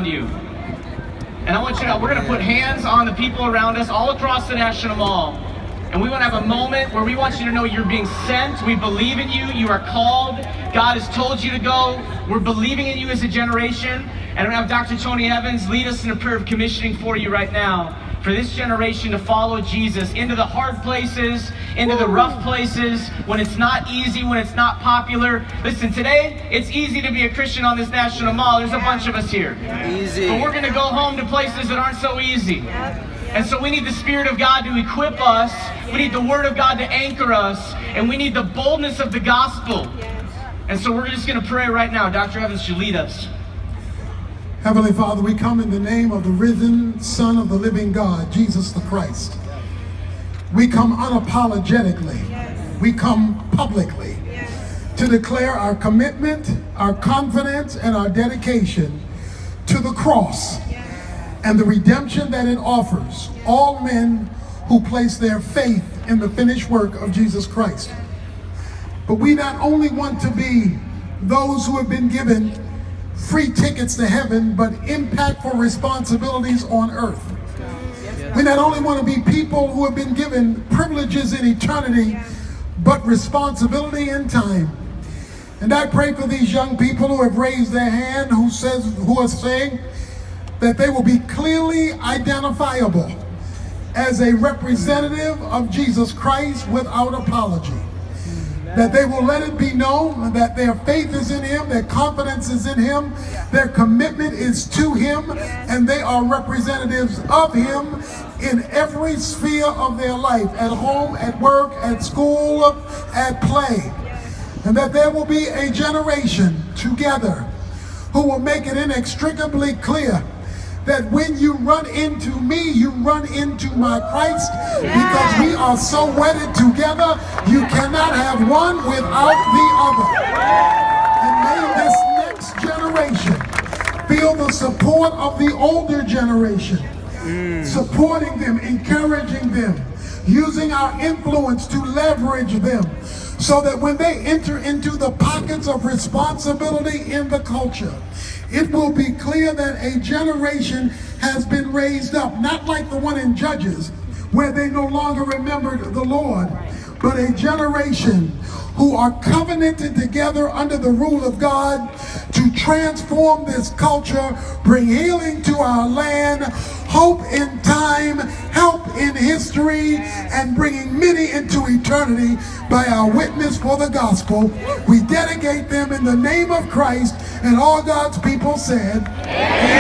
around you. And I want you to know, we're going to put hands on the people around us all across the National Mall. And we want to have a moment where we want you to know you're being sent. We believe in you. You are called. God has told you to go. We're believing in you as a generation. And I'm going to have Dr. Tony Evans lead us in a prayer of commissioning for you right now, for this generation to follow Jesus into the hard places, into the rough places, when it's not easy, when it's not popular. Listen, today, it's easy to be a Christian on this National Mall. There's a bunch of us here. Easy. But we're going to go home to places that aren't so easy. And so we need the Spirit of God to equip us. We need the Word of God to anchor us. And we need the boldness of the gospel. And so we're just going to pray right now. Dr. Evans should lead us. Heavenly Father, we come in the name of the risen Son of the living God, Jesus the Christ. We come unapologetically. We come publicly to declare our commitment, our confidence, and our dedication to the cross and the redemption that it offers all men who place their faith in the finished work of Jesus Christ. But we not only want to be those who have been given free tickets to heaven, but impactful responsibilities on earth. We not only want to be people who have been given privileges in eternity, but responsibility in time. And I pray for these young people who have raised their hand, who are saying that they will be clearly identifiable as a representative of Jesus Christ without apology. That they will let it be known that their faith is in Him, their confidence is in Him, their commitment is to Him, and they are representatives of Him in every sphere of their life, at home, at work, at school, at play. And that there will be a generation together who will make it inextricably clear that when you run into me, you run into my Christ, because we are so wedded together, you cannot have one without the other. And may this next generation feel the support of the older generation, supporting them, encouraging them, using our influence to leverage them, so that when they enter into the pockets of responsibility in the culture, it will be clear that a generation has been raised up, not like the one in Judges, where they no longer remembered the Lord, but a generation who are covenanted together under the rule of God to transform this culture, bring healing to our land, hope in time, help in history, and bringing many into eternity by our witness for the gospel. We dedicate them in the name of Christ, and all God's people said, Amen.